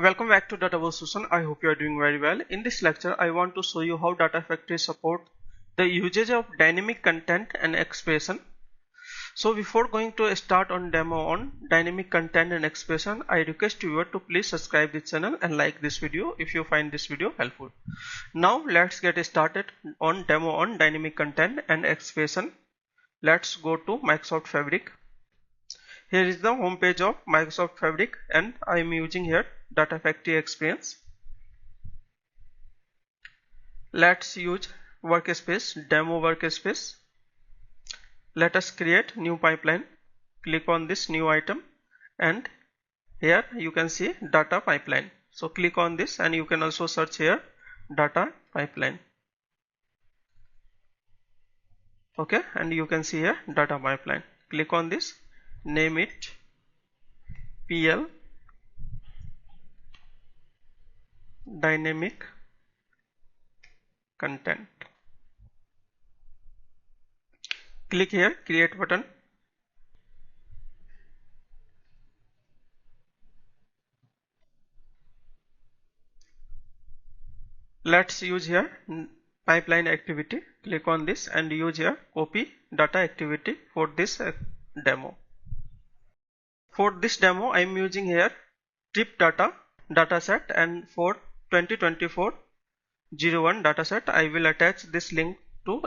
Welcome back to Data Solution. I hope you are doing very well. In this lecture, I want to show you how Data Factory support the usage of dynamic content and expression. So before going to start on demo on dynamic content and expression, I request you to please subscribe this channel and like this video if you find this video helpful. Now let's get started on demo on dynamic content and expression. Let's go to Microsoft Fabric. Here is the home page of Microsoft Fabric and I am using here Data Factory experience. Let's use workspace, demo workspace. Let us create new pipeline. Click on this new item and here you can see data pipeline. So click on this and you can also search here data pipeline. Okay, and you can see here data pipeline. Click on this, name it PL dynamic content. Click here create button. Let's use here pipeline activity. Click on this and use here copy data activity for this demo. For this demo I am using here trip data dataset, and for 2024-01 dataset I will attach this link to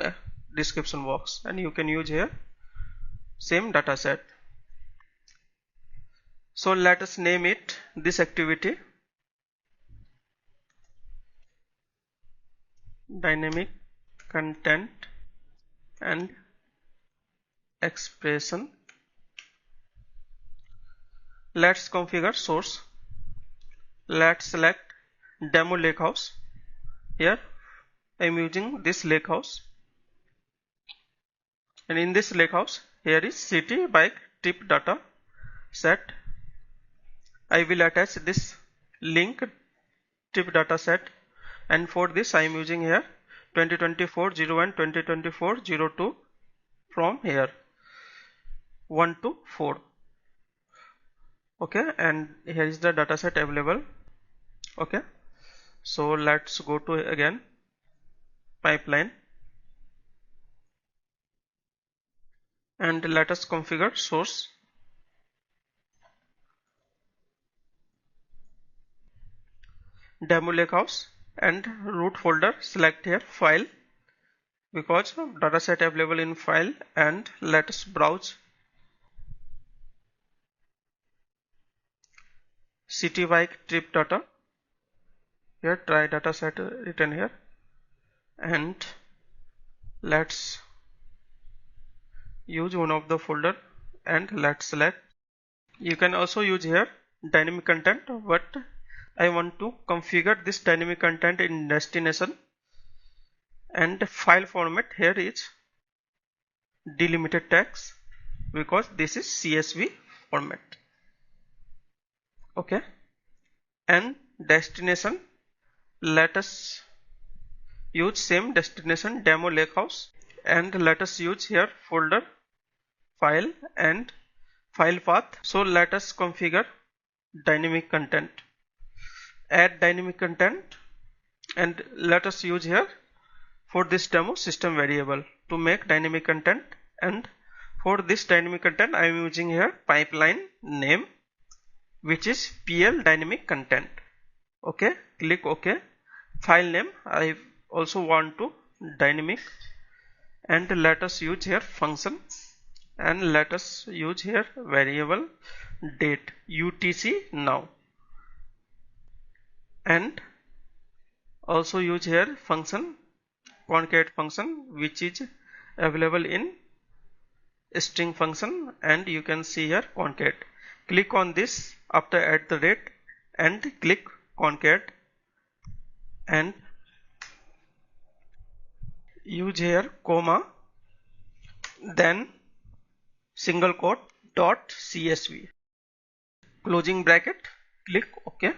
description box and you can use here same dataset. So let us name it this activity dynamic content and expression. Let's configure source. Let's select demo lakehouse. Here I am using this lakehouse, and in this lakehouse here is city bike trip data set. I will attach this link trip data set, and for this I am using here 2024-01 2024-02 from here 1 to 4. Okay, and here is the data set available. Okay, so let's go to again pipeline and let us configure source. Demo lakehouse and root folder, select here file because dataset available in file, and let us browse city bike trip data. Here try dataset written here, and let's use one of the folder and let's select. You can also use here dynamic content, but I want to configure this dynamic content in destination, and file format here is delimited text because this is CSV format. Okay, and destination, let us use same destination demo lakehouse, and let us use here folder file and file path. So let us configure dynamic content, add dynamic content, and let us use here for this demo system variable to make dynamic content, and for this dynamic content I am using here pipeline name which is PL dynamic content. Okay, click OK. File name I also want to dynamic, and let us use here function, and let us use here variable date utcnow, and also use here function concat function which is available in string function, and you can see here concat. Click on this after @ and click concat, and use here comma then single quote dot csv closing bracket. Click OK.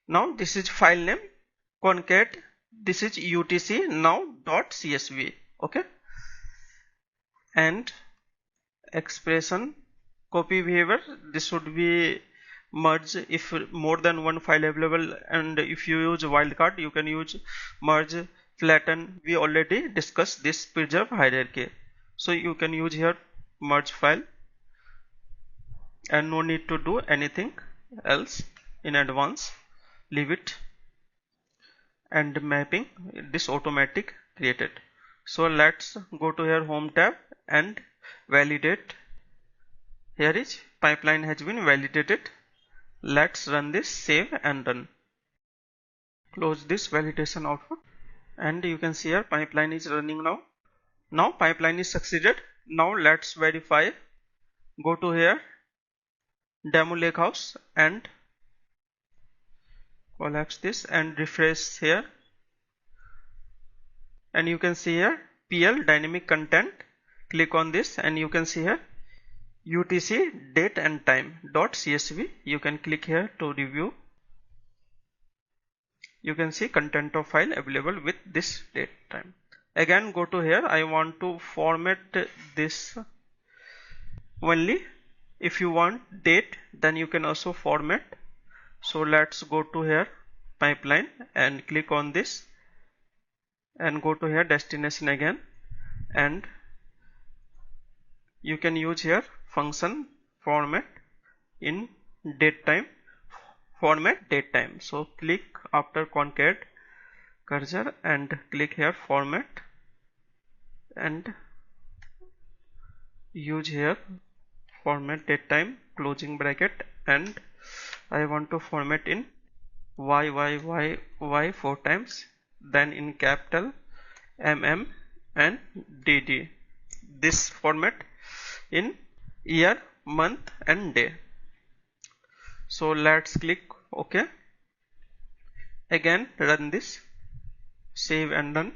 Now this is file name concat, this is utcnow.csv. Okay, and expression copy behavior, this should be merge if more than one file available, and if you use wildcard you can use merge, flatten. We already discussed this preserve hierarchy, so you can use here merge file and no need to do anything else in advance. Leave it, and mapping this automatic created. So let's go to here home tab and validate. Here is pipeline has been validated. Let's run this, save and run. Close this validation output, and you can see here pipeline is running now. Now pipeline is succeeded. Now let's verify. Go to here demo lakehouse and collapse this and refresh here, and you can see here PL dynamic content. Click on this and you can see here UTC date and time .csv. You can click here to review. You can see content of file available with this date time. Again go to here, I want to format this only. If you want date, then you can also format. So let's go to here pipeline and click on this and go to here destination again, and you can use here function format in date time, format date time. So click after concat cursor and click here format and use here format date time closing bracket, and I want to format in y 4 times, then in capital mm and dd. This format in year, month and day. So let's click OK. Again run this, save and run.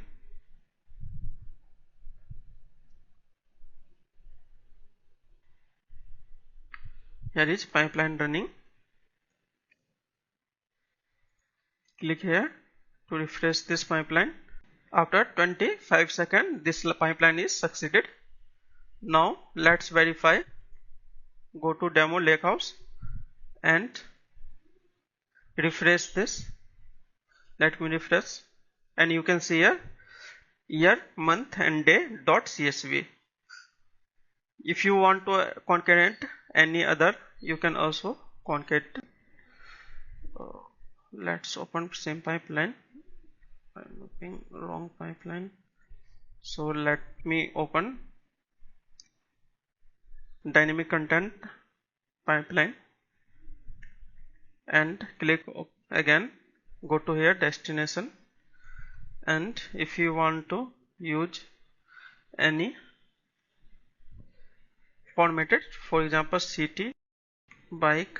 Here is pipeline running. Click here to refresh this pipeline. After 25 seconds this pipeline is succeeded. Now let's verify. Go to demo lakehouse and refresh this. Let me refresh, and you can see here year, month and day .csv. If you want to concurrent any other, you can also concat. Let's open same pipeline. I'm looking wrong pipeline, so let me open dynamic content pipeline and click again. Go to here destination, and if you want to use any formatted, for example city bike,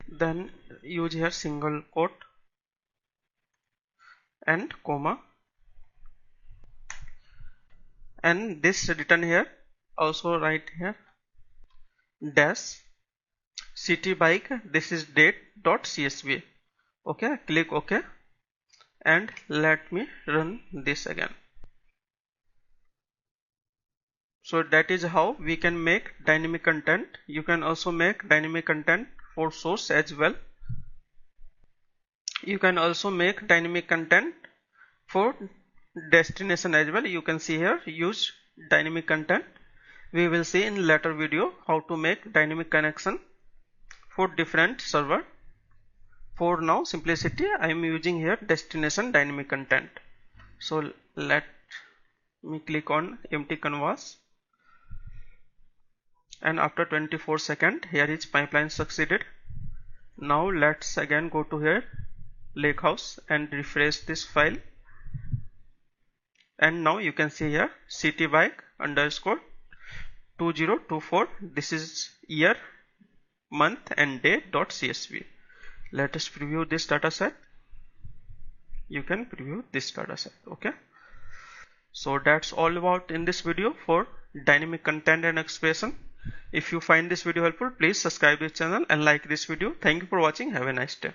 then use here single quote and comma, and this written here also write here dash city bike, this is date.csv. Okay, click OK and let me run this again. So that is how we can make dynamic content. You can also make dynamic content for source as well. You can also make dynamic content for destination as well. You can see here use dynamic content. We will see in later video how to make dynamic connection for different server. For now simplicity, I am using here destination dynamic content. So let me click on empty canvas, and after 24 seconds here is pipeline succeeded. Now let's again go to here lakehouse and refresh this file, and now you can see here citybike underscore 2024. This is year, month and day .csv. Let us preview this dataset. You can preview this dataset. Okay, so that's all about in this video for dynamic content and expression. If you find this video helpful, please subscribe this channel and like this video. Thank you for watching. Have a nice day.